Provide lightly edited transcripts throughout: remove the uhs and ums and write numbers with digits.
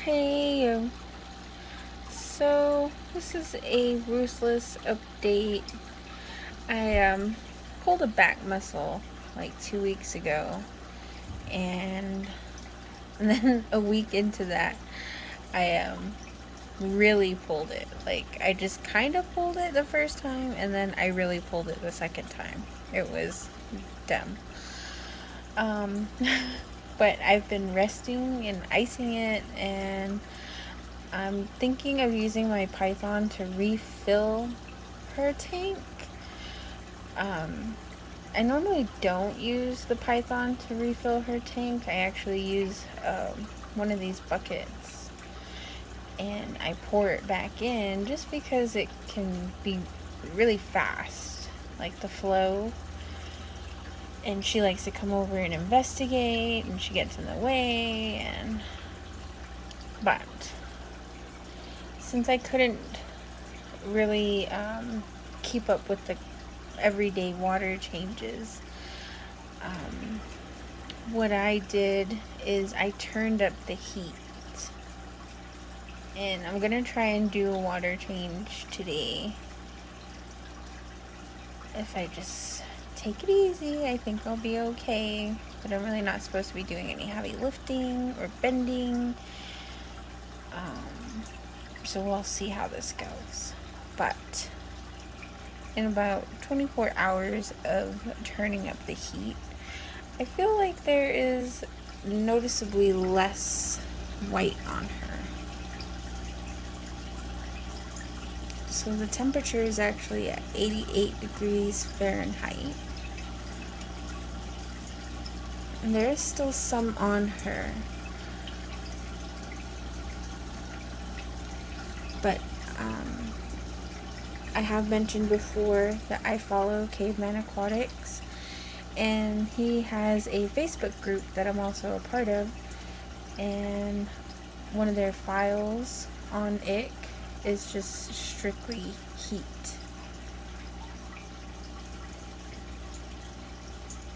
Hey, so this is a Ruthless update. I pulled a back muscle like 2 weeks ago, and, and then a week into that, I really pulled it. Like I just kind of pulled it the first time, and then I really pulled it the second time. It was dumb. Um, but I've been resting and icing it, and I'm thinking of using my Python to refill her tank. Um, I normally don't use the Python to refill her tank. I actually use one of these buckets and I pour it back in just because it can be really fast, like the flow. And she likes to come over and investigate, and she gets in the way. But since I couldn't really keep up with the everyday water changes, um, what I did is I turned up the heat, and I'm gonna try and do a water change today. If I just take it easy, I think I'll be okay, but I'm really not supposed to be doing any heavy lifting or bending, so we'll see how this goes. But in about 24 hours of turning up the heat, I feel like there is noticeably less white on her. So the temperature is actually at 88 degrees Fahrenheit. And there is still some on her. But I have mentioned before that I follow Caveman Aquatics, and he has a Facebook group that I'm also a part of, and one of their files on it is just strictly heat.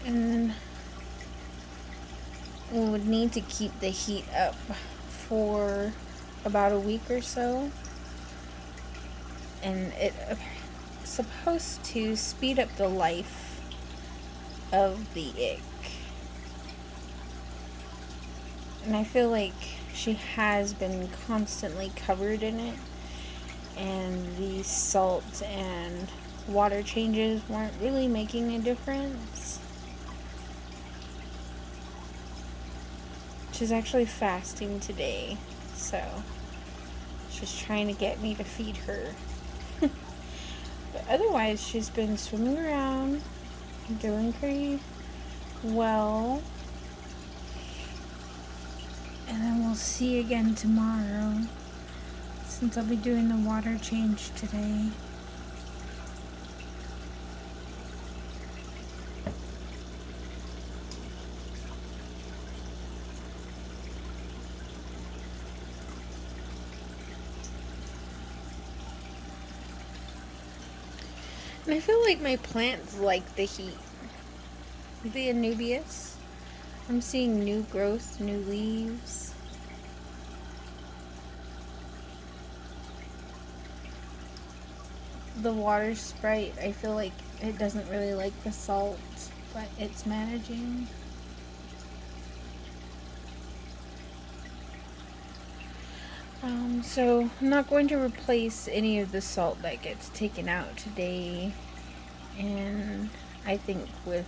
And we would need to keep the heat up for about a week or so, and it's supposed to speed up the life of the ick. And I feel like she has been constantly covered in it, and the salt and water changes weren't really making a difference. She's actually fasting today, so she's trying to get me to feed her. But otherwise, she's been swimming around, doing pretty well. And then we'll see again tomorrow, since I'll be doing the water change today. And I feel like my plants like the heat. The Anubias, I'm seeing new growth, new leaves. The water sprite, I feel like it doesn't really like the salt, but it's managing. So I'm not going to replace any of the salt that gets taken out today. And I think with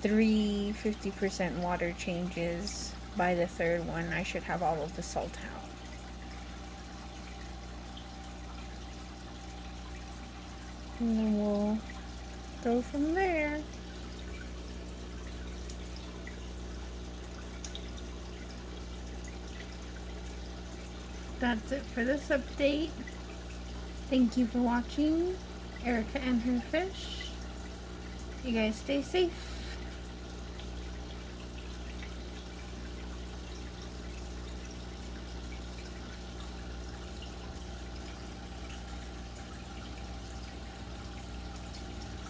50% water changes by the third one, I should have all of the salt out. And then we'll go from there. That's it for this update. Thank you for watching Erica and her fish. You guys stay safe.